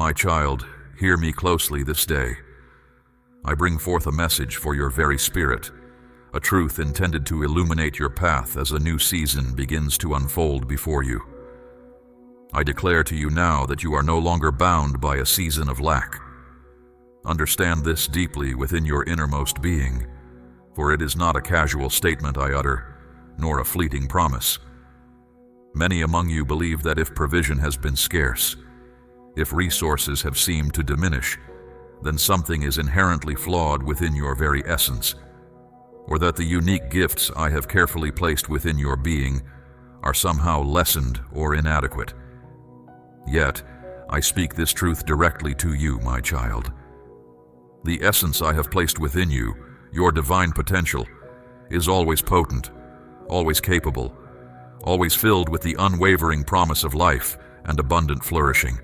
My child, hear me closely this day. I bring forth a message for your very spirit, a truth intended to illuminate your path as a new season begins to unfold before you. I declare to you now that you are no longer bound by a season of lack. Understand this deeply within your innermost being, for it is not a casual statement I utter, nor a fleeting promise. Many among you believe that if provision has been scarce, if resources have seemed to diminish, then something is inherently flawed within your very essence, or that the unique gifts I have carefully placed within your being are somehow lessened or inadequate. Yet, I speak this truth directly to you, my child. The essence I have placed within you, your divine potential, is always potent, always capable, always filled with the unwavering promise of life and abundant flourishing.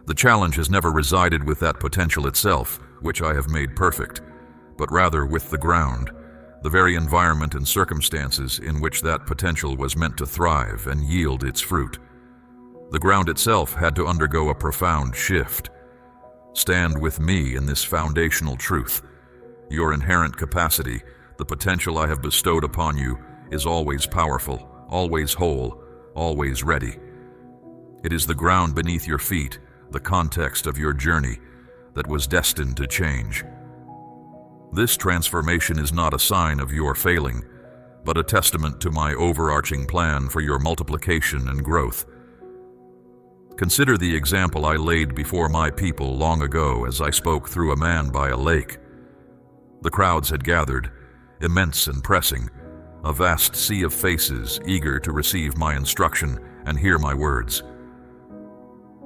The challenge has never resided with that potential itself, which I have made perfect, but rather with the ground, the very environment and circumstances in which that potential was meant to thrive and yield its fruit. The ground itself had to undergo a profound shift. Stand with me in this foundational truth. Your inherent capacity, the potential I have bestowed upon you, is always powerful, always whole, always ready. It is the ground beneath your feet, the context of your journey, that was destined to change. This transformation is not a sign of your failing, but a testament to my overarching plan for your multiplication and growth. Consider the example I laid before my people long ago as I spoke through a man by a lake. The crowds had gathered, immense and pressing, a vast sea of faces eager to receive my instruction and hear my words.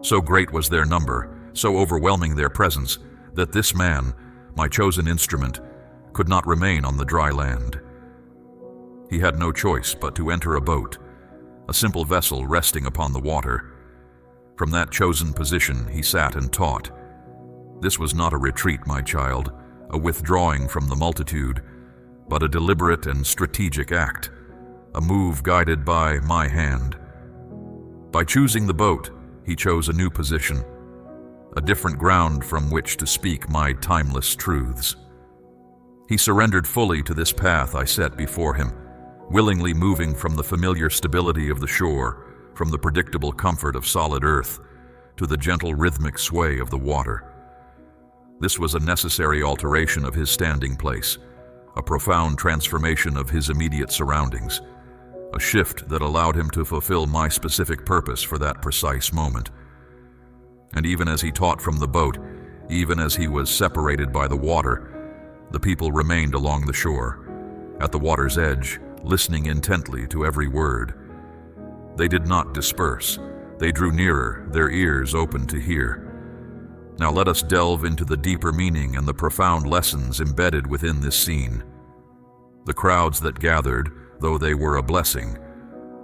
So great was their number, so overwhelming their presence, that this man, my chosen instrument, could not remain on the dry land. He had no choice but to enter a boat, a simple vessel resting upon the water. From that chosen position he sat and taught. This was not a retreat, my child, a withdrawing from the multitude, but a deliberate and strategic act, a move guided by my hand. By choosing the boat, he chose a new position, a different ground from which to speak my timeless truths. He surrendered fully to this path I set before him, willingly moving from the familiar stability of the shore, from the predictable comfort of solid earth, to the gentle rhythmic sway of the water. This was a necessary alteration of his standing place, a profound transformation of his immediate surroundings, a shift that allowed him to fulfill my specific purpose for that precise moment. And even as he taught from the boat, even as he was separated by the water, the people remained along the shore, at the water's edge, listening intently to every word. They did not disperse. They drew nearer, their ears open to hear. Now let us delve into the deeper meaning and the profound lessons embedded within this scene. The crowds that gathered, though they were a blessing,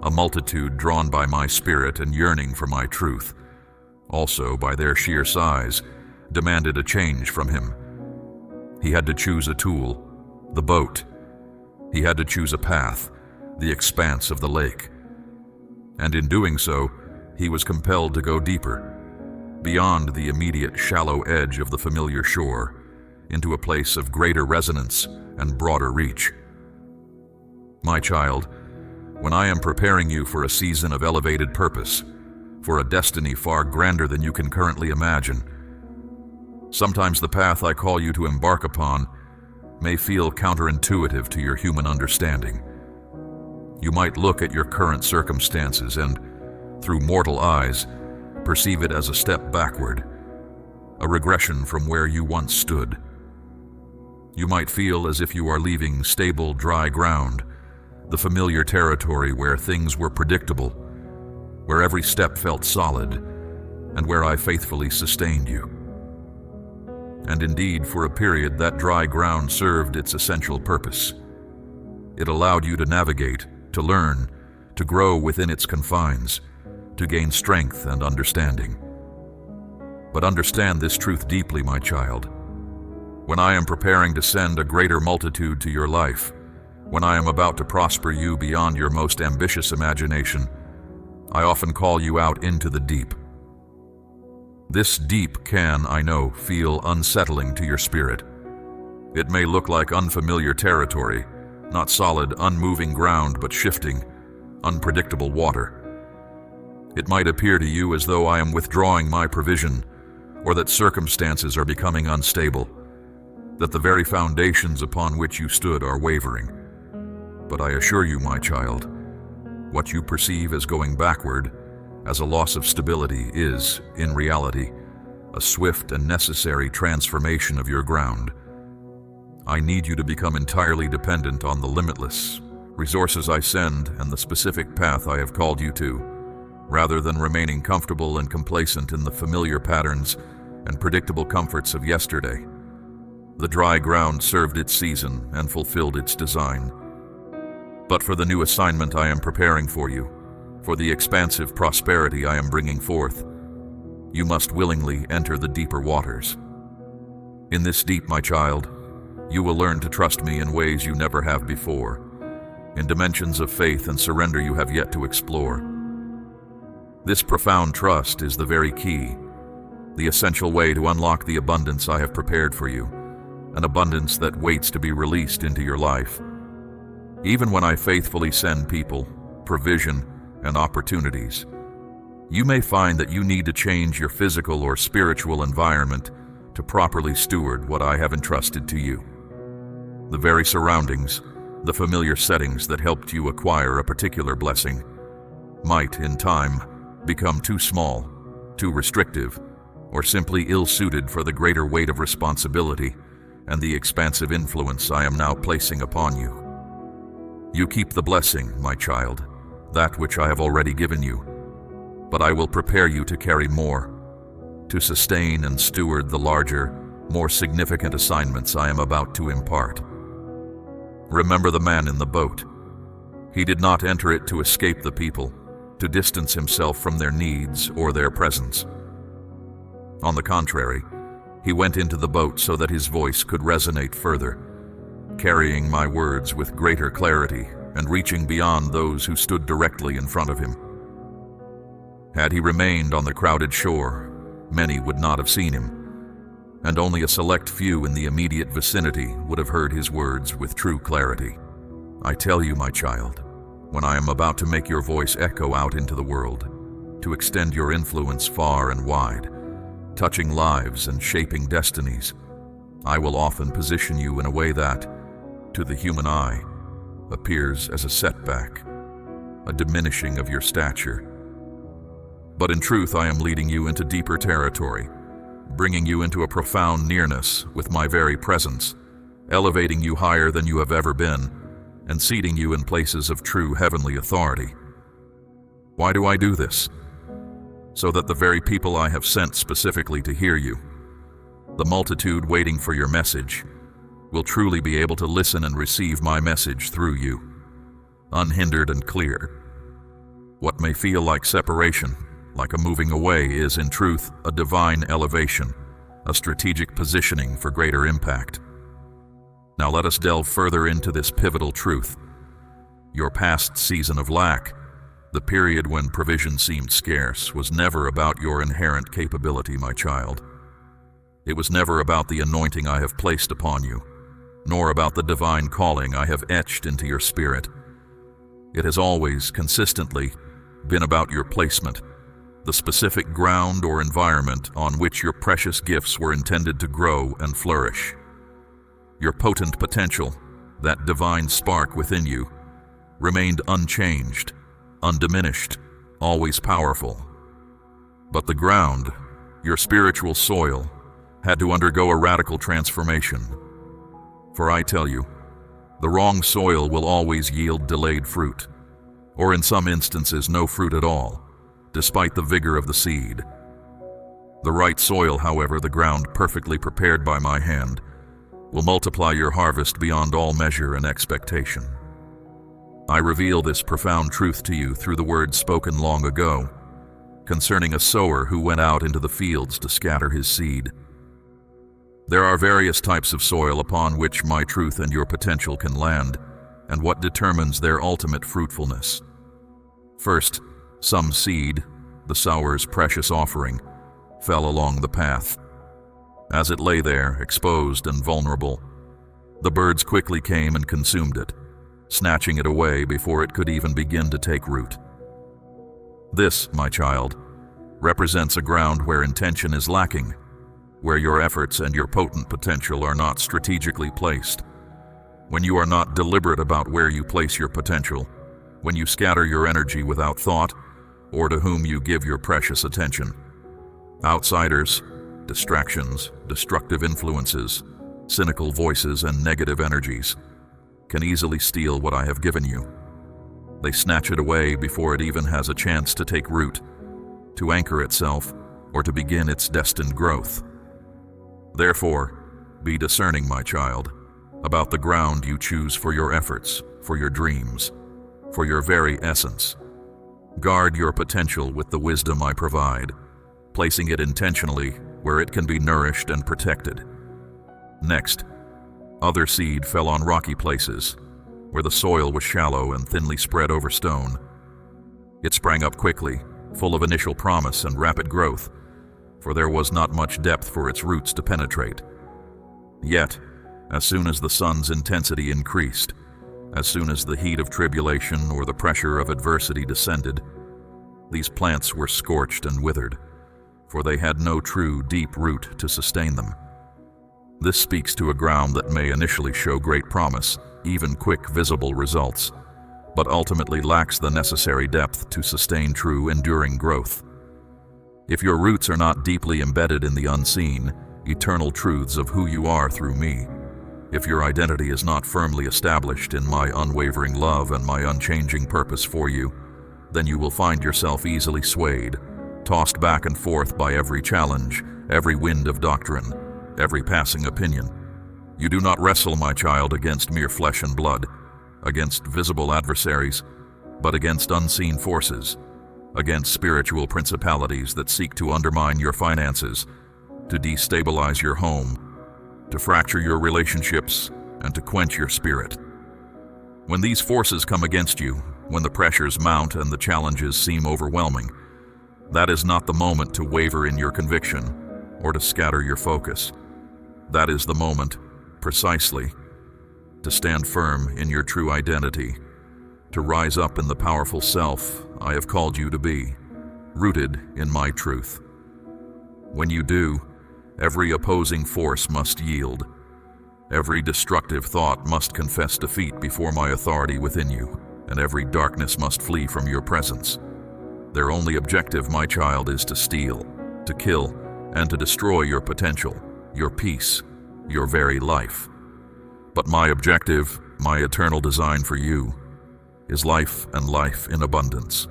a multitude drawn by my spirit and yearning for my truth, also by their sheer size, demanded a change from him. He had to choose a tool, the boat. He had to choose a path, the expanse of the lake. And in doing so, he was compelled to go deeper, beyond the immediate shallow edge of the familiar shore, into a place of greater resonance and broader reach. My child, when I am preparing you for a season of elevated purpose, for a destiny far grander than you can currently imagine, sometimes the path I call you to embark upon may feel counterintuitive to your human understanding. You might look at your current circumstances and, through mortal eyes, perceive it as a step backward, a regression from where you once stood. You might feel as if you are leaving stable, dry ground, the familiar territory where things were predictable, where every step felt solid, and where I faithfully sustained you. And indeed, for a period, that dry ground served its essential purpose. It allowed you to navigate, to learn, to grow within its confines, to gain strength and understanding. But understand this truth deeply, my child. When I am preparing to send a greater multitude to your life, when I am about to prosper you beyond your most ambitious imagination, I often call you out into the deep. This deep can, I know, feel unsettling to your spirit. It may look like unfamiliar territory, not solid, unmoving ground, but shifting, unpredictable water. It might appear to you as though I am withdrawing my provision, or that circumstances are becoming unstable, that the very foundations upon which you stood are wavering. But I assure you, my child, what you perceive as going backward, as a loss of stability, is, in reality, a swift and necessary transformation of your ground. I need you to become entirely dependent on the limitless resources I send and the specific path I have called you to, rather than remaining comfortable and complacent in the familiar patterns and predictable comforts of yesterday. The dry ground served its season and fulfilled its design. But for the new assignment I am preparing for you, for the expansive prosperity I am bringing forth, you must willingly enter the deeper waters. In this deep, my child, you will learn to trust me in ways you never have before, in dimensions of faith and surrender you have yet to explore. This profound trust is the very key, the essential way to unlock the abundance I have prepared for you, an abundance that waits to be released into your life. Even when I faithfully send people, provision, and opportunities, you may find that you need to change your physical or spiritual environment to properly steward what I have entrusted to you. The very surroundings, the familiar settings that helped you acquire a particular blessing, might, in time, become too small, too restrictive, or simply ill-suited for the greater weight of responsibility and the expansive influence I am now placing upon you. You keep the blessing, my child, that which I have already given you, but I will prepare you to carry more, to sustain and steward the larger, more significant assignments I am about to impart. Remember the man in the boat. He did not enter it to escape the people, to distance himself from their needs or their presence. On the contrary, he went into the boat so that his voice could resonate further, carrying my words with greater clarity and reaching beyond those who stood directly in front of him. Had he remained on the crowded shore, many would not have seen him, and only a select few in the immediate vicinity would have heard his words with true clarity. I tell you, my child, when I am about to make your voice echo out into the world, to extend your influence far and wide, touching lives and shaping destinies, I will often position you in a way that, to the human eye, appears as a setback, a diminishing of your stature. But in truth, I am leading you into deeper territory, bringing you into a profound nearness with my very presence, elevating you higher than you have ever been, and seating you in places of true heavenly authority. Why do I do this? So that the very people I have sent specifically to hear you, the multitude waiting for your message, will truly be able to listen and receive my message through you, unhindered and clear. What may feel like separation, like a moving away, is in truth a divine elevation, a strategic positioning for greater impact. Now let us delve further into this pivotal truth. Your past season of lack, the period when provision seemed scarce, was never about your inherent capability, my child. It was never about the anointing I have placed upon you, nor about the divine calling I have etched into your spirit. It has always, consistently, been about your placement, the specific ground or environment on which your precious gifts were intended to grow and flourish. Your potent potential, that divine spark within you, remained unchanged, undiminished, always powerful. But the ground, your spiritual soil, had to undergo a radical transformation. For I tell you, the wrong soil will always yield delayed fruit, or in some instances no fruit at all, despite the vigor of the seed. The right soil, however, the ground perfectly prepared by my hand, will multiply your harvest beyond all measure and expectation. I reveal this profound truth to you through the words spoken long ago, concerning a sower who went out into the fields to scatter his seed. There are various types of soil upon which my truth and your potential can land, and what determines their ultimate fruitfulness. First, some seed, the sower's precious offering, fell along the path. As it lay there, exposed and vulnerable, the birds quickly came and consumed it, snatching it away before it could even begin to take root. This, my child, represents a ground where intention is lacking, where your efforts and your potent potential are not strategically placed, when you are not deliberate about where you place your potential, when you scatter your energy without thought, or to whom you give your precious attention. Outsiders, distractions, destructive influences, cynical voices, and negative energies can easily steal what I have given you. They snatch it away before it even has a chance to take root, to anchor itself, or to begin its destined growth. Therefore, be discerning, my child, about the ground you choose for your efforts, for your dreams, for your very essence. Guard your potential with the wisdom I provide, placing it intentionally where it can be nourished and protected. Next, other seed fell on rocky places, where the soil was shallow and thinly spread over stone. It sprang up quickly, full of initial promise and rapid growth, for there was not much depth for its roots to penetrate. Yet, as soon as the sun's intensity increased, as soon as the heat of tribulation or the pressure of adversity descended, these plants were scorched and withered, for they had no true deep root to sustain them. This speaks to a ground that may initially show great promise, even quick visible results, but ultimately lacks the necessary depth to sustain true enduring growth. If your roots are not deeply embedded in the unseen, eternal truths of who you are through me, if your identity is not firmly established in my unwavering love and my unchanging purpose for you, then you will find yourself easily swayed, tossed back and forth by every challenge, every wind of doctrine, every passing opinion. You do not wrestle, my child, against mere flesh and blood, against visible adversaries, but against unseen forces, against spiritual principalities that seek to undermine your finances, to destabilize your home, to fracture your relationships, and to quench your spirit. When these forces come against you, when the pressures mount and the challenges seem overwhelming, that is not the moment to waver in your conviction or to scatter your focus. That is the moment, precisely, to stand firm in your true identity, to rise up in the powerful self I have called you to be, rooted in my truth. When you do, every opposing force must yield. Every destructive thought must confess defeat before my authority within you, and every darkness must flee from your presence. Their only objective, my child, is to steal, to kill, and to destroy your potential, your peace, your very life. But my objective, my eternal design for you, is life and life in abundance.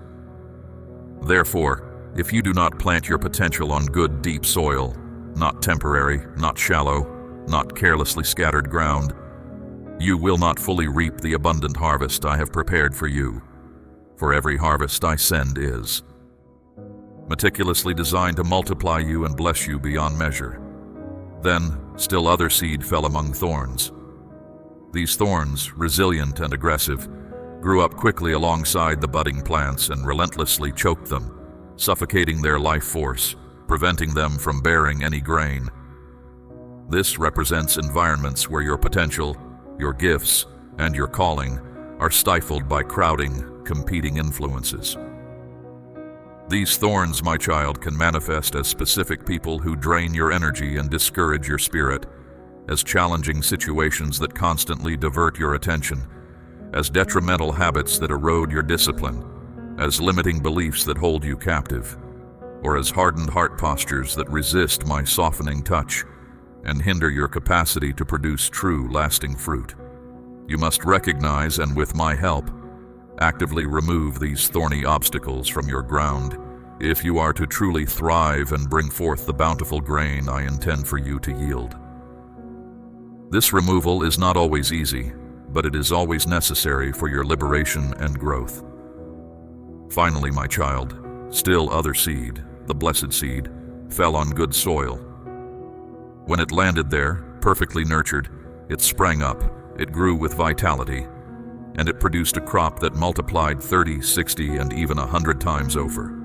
Therefore, if you do not plant your potential on good, deep soil, not temporary, not shallow, not carelessly scattered ground, you will not fully reap the abundant harvest I have prepared for you. For every harvest I send is meticulously designed to multiply you and bless you beyond measure. Then, still other seed fell among thorns. These thorns, resilient and aggressive, grew up quickly alongside the budding plants and relentlessly choked them, suffocating their life force, preventing them from bearing any grain. This represents environments where your potential, your gifts, and your calling are stifled by crowding, competing influences. These thorns, my child, can manifest as specific people who drain your energy and discourage your spirit, as challenging situations that constantly divert your attention, as detrimental habits that erode your discipline, as limiting beliefs that hold you captive, or as hardened heart postures that resist my softening touch and hinder your capacity to produce true, lasting fruit. You must recognize, and with my help, actively remove these thorny obstacles from your ground if you are to truly thrive and bring forth the bountiful grain I intend for you to yield. This removal is not always easy, but it is always necessary for your liberation and growth. Finally, my child, still other seed, the blessed seed, fell on good soil. When it landed there, perfectly nurtured, it sprang up, it grew with vitality, and it produced a crop that multiplied 30, 60, and even 100 times over.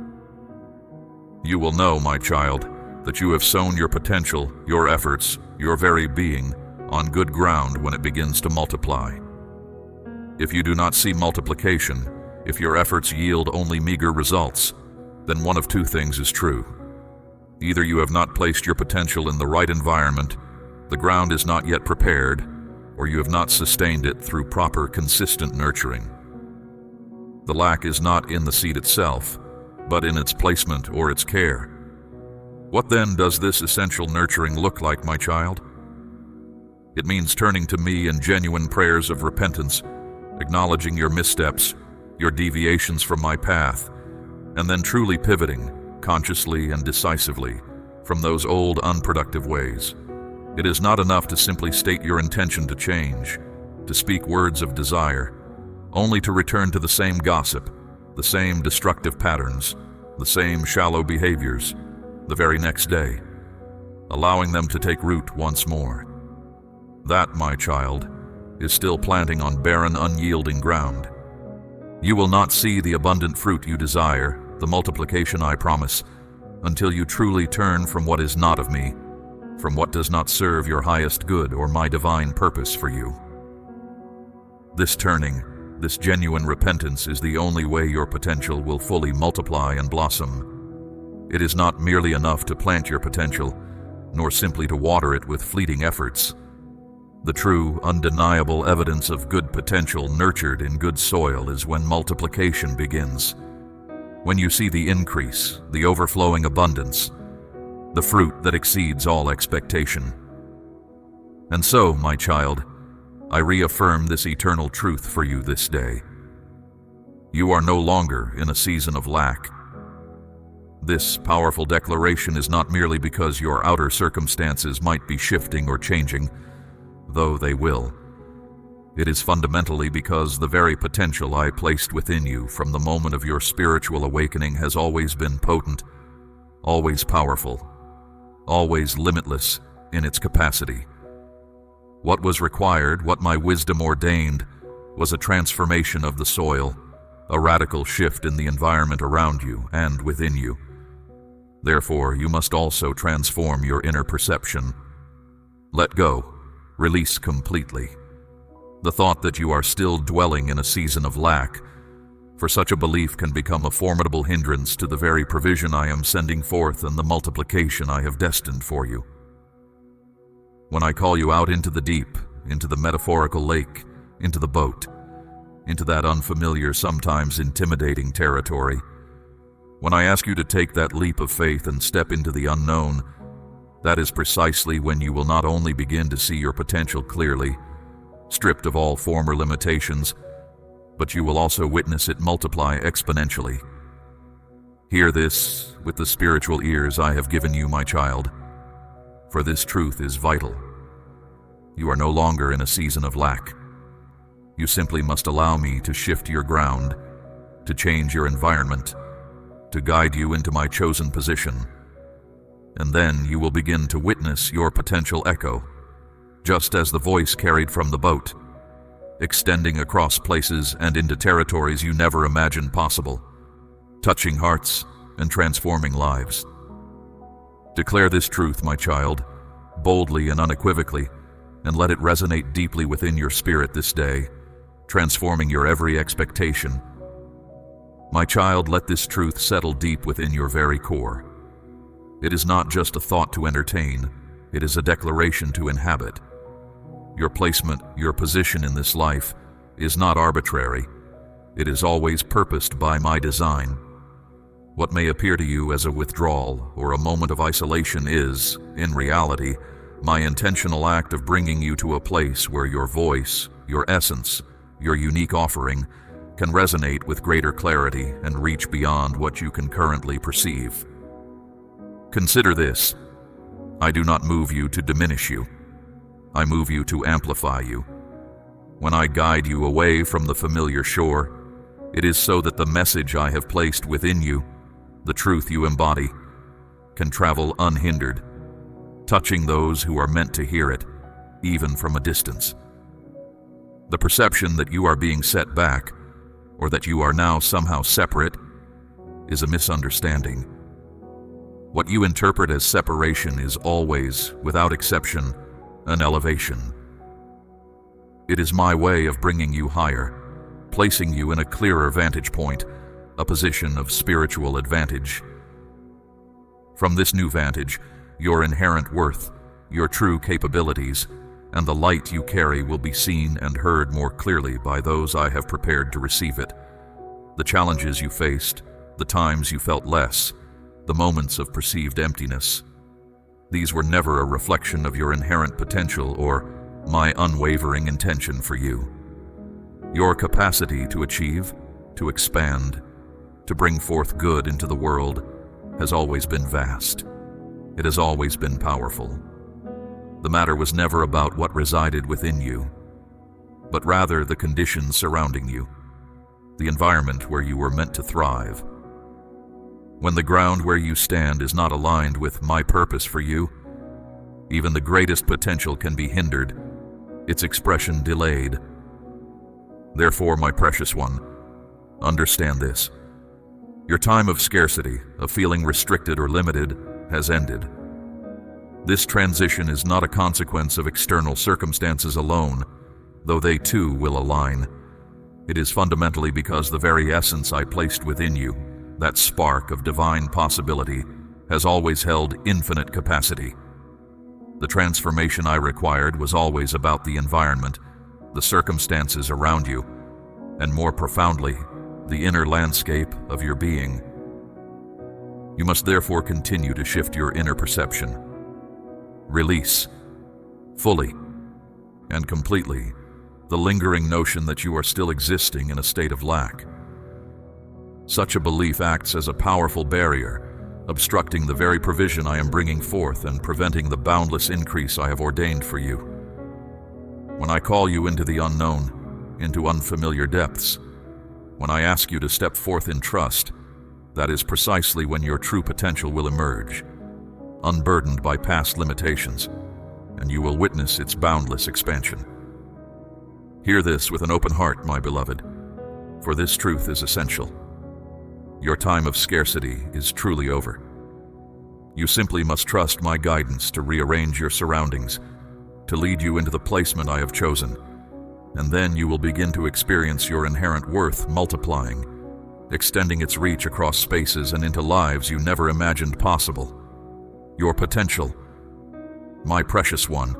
You will know, my child, that you have sown your potential, your efforts, your very being on good ground when it begins to multiply. If you do not see multiplication, if your efforts yield only meager results, then one of two things is true. Either you have not placed your potential in the right environment, the ground is not yet prepared, or you have not sustained it through proper, consistent nurturing. The lack is not in the seed itself, but in its placement or its care. What then does this essential nurturing look like, my child? It means turning to me in genuine prayers of repentance, acknowledging your missteps, your deviations from my path, and then truly pivoting, consciously and decisively, from those old unproductive ways. It is not enough to simply state your intention to change, to speak words of desire, only to return to the same gossip, the same destructive patterns, the same shallow behaviors, the very next day, allowing them to take root once more. That, my child, is still planting on barren, unyielding ground. You will not see the abundant fruit you desire, the multiplication I promise, until you truly turn from what is not of me, from what does not serve your highest good or my divine purpose for you. This turning, this genuine repentance is the only way your potential will fully multiply and blossom. It is not merely enough to plant your potential, nor simply to water it with fleeting efforts. The true, undeniable evidence of good potential nurtured in good soil is when multiplication begins. When you see the increase, the overflowing abundance, the fruit that exceeds all expectation. And so, my child, I reaffirm this eternal truth for you this day. You are no longer in a season of lack. This powerful declaration is not merely because your outer circumstances might be shifting or changing, though they will. It is fundamentally because the very potential I placed within you from the moment of your spiritual awakening has always been potent, always powerful, always limitless in its capacity. What was required, what my wisdom ordained, was a transformation of the soil, a radical shift in the environment around you and within you. Therefore, you must also transform your inner perception. Let go. Release completely. The thought that you are still dwelling in a season of lack, for such a belief can become a formidable hindrance to the very provision I am sending forth and the multiplication I have destined for you. When I call you out into the deep, into the metaphorical lake, into the boat, into that unfamiliar, sometimes intimidating territory, when I ask you to take that leap of faith and step into the unknown, that is precisely when you will not only begin to see your potential clearly, stripped of all former limitations, but you will also witness it multiply exponentially. Hear this with the spiritual ears I have given you, my child, for this truth is vital. You are no longer in a season of lack. You simply must allow me to shift your ground, to change your environment, to guide you into my chosen position. And then you will begin to witness your potential echo, just as the voice carried from the boat, extending across places and into territories you never imagined possible, touching hearts and transforming lives. Declare this truth, my child, boldly and unequivocally, and let it resonate deeply within your spirit this day, transforming your every expectation. My child, let this truth settle deep within your very core. It is not just a thought to entertain, it is a declaration to inhabit. Your placement, your position in this life, is not arbitrary. It is always purposed by my design. What may appear to you as a withdrawal or a moment of isolation is, in reality, my intentional act of bringing you to a place where your voice, your essence, your unique offering can resonate with greater clarity and reach beyond what you can currently perceive. Consider this. I do not move you to diminish you. I move you to amplify you. When I guide you away from the familiar shore, it is so that the message I have placed within you, the truth you embody, can travel unhindered, touching those who are meant to hear it, even from a distance. The perception that you are being set back, or that you are now somehow separate, is a misunderstanding. What you interpret as separation is always, without exception, an elevation. It is my way of bringing you higher, placing you in a clearer vantage point, a position of spiritual advantage. From this new vantage, your inherent worth, your true capabilities, and the light you carry will be seen and heard more clearly by those I have prepared to receive it. The challenges you faced, the times you felt less, the moments of perceived emptiness, these were never a reflection of your inherent potential or my unwavering intention for you. Your capacity to achieve, to expand, to bring forth good into the world has always been vast. It has always been powerful. The matter was never about what resided within you, but rather the conditions surrounding you, the environment where you were meant to thrive. When the ground where you stand is not aligned with my purpose for you, even the greatest potential can be hindered, its expression delayed. Therefore, my precious one, understand this. Your time of scarcity, of feeling restricted or limited, has ended. This transition is not a consequence of external circumstances alone, though they too will align. It is fundamentally because the very essence I placed within you, that spark of divine possibility, has always held infinite capacity. The transformation I required was always about the environment, the circumstances around you, and more profoundly, the inner landscape of your being. You must therefore continue to shift your inner perception. Release, fully and completely, the lingering notion that you are still existing in a state of lack. Such a belief acts as a powerful barrier, obstructing the very provision I am bringing forth and preventing the boundless increase I have ordained for you. When I call you into the unknown, into unfamiliar depths, when I ask you to step forth in trust, that is precisely when your true potential will emerge, unburdened by past limitations, and you will witness its boundless expansion. Hear this with an open heart, my beloved, for this truth is essential. Your time of scarcity is truly over. You simply must trust my guidance to rearrange your surroundings, to lead you into the placement I have chosen, and then you will begin to experience your inherent worth multiplying, extending its reach across spaces and into lives you never imagined possible. Your potential, my precious one,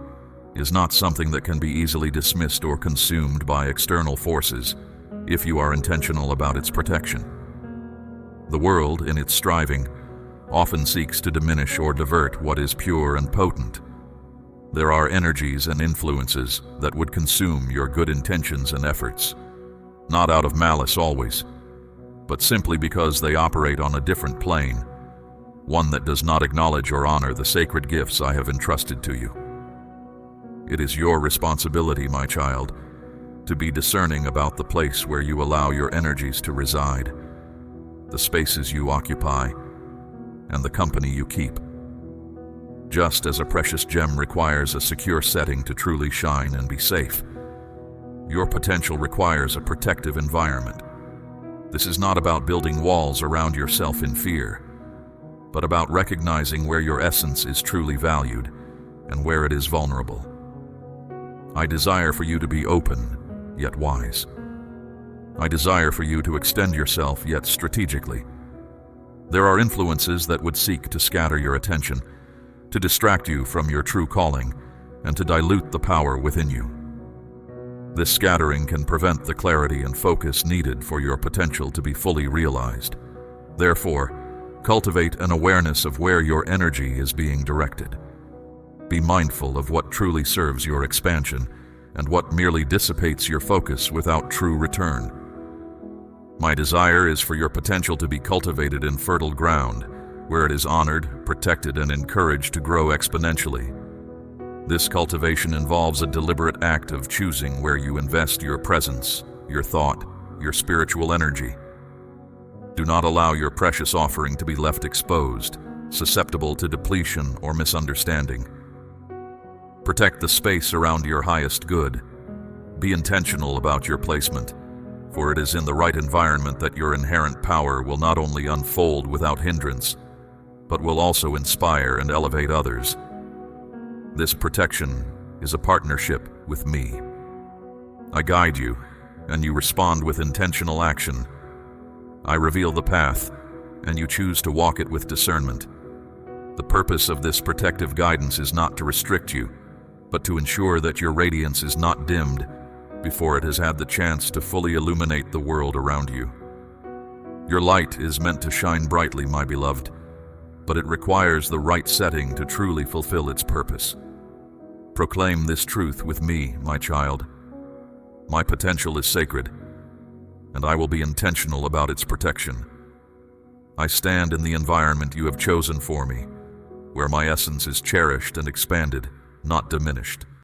is not something that can be easily dismissed or consumed by external forces if you are intentional about its protection. The world, in its striving, often seeks to diminish or divert what is pure and potent. There are energies and influences that would consume your good intentions and efforts, not out of malice always, but simply because they operate on a different plane, one that does not acknowledge or honor the sacred gifts I have entrusted to you. It is your responsibility, my child, to be discerning about the place where you allow your energies to reside, the spaces you occupy, and the company you keep. Just as a precious gem requires a secure setting to truly shine and be safe, your potential requires a protective environment. This is not about building walls around yourself in fear, but about recognizing where your essence is truly valued and where it is vulnerable. I desire for you to be open, yet wise. I desire for you to extend yourself, yet strategically. There are influences that would seek to scatter your attention, to distract you from your true calling, and to dilute the power within you. This scattering can prevent the clarity and focus needed for your potential to be fully realized. Therefore, cultivate an awareness of where your energy is being directed. Be mindful of what truly serves your expansion and what merely dissipates your focus without true return. My desire is for your potential to be cultivated in fertile ground, where it is honored, protected, and encouraged to grow exponentially. This cultivation involves a deliberate act of choosing where you invest your presence, your thought, your spiritual energy. Do not allow your precious offering to be left exposed, susceptible to depletion or misunderstanding. Protect the space around your highest good. Be intentional about your placement, for it is in the right environment that your inherent power will not only unfold without hindrance, but will also inspire and elevate others. This protection is a partnership with me. I guide you, and you respond with intentional action. I reveal the path, and you choose to walk it with discernment. The purpose of this protective guidance is not to restrict you, but to ensure that your radiance is not dimmed before it has had the chance to fully illuminate the world around you. Your light is meant to shine brightly, my beloved, but it requires the right setting to truly fulfill its purpose. Proclaim this truth with me, my child. My potential is sacred, and I will be intentional about its protection. I stand in the environment you have chosen for me, where my essence is cherished and expanded, not diminished.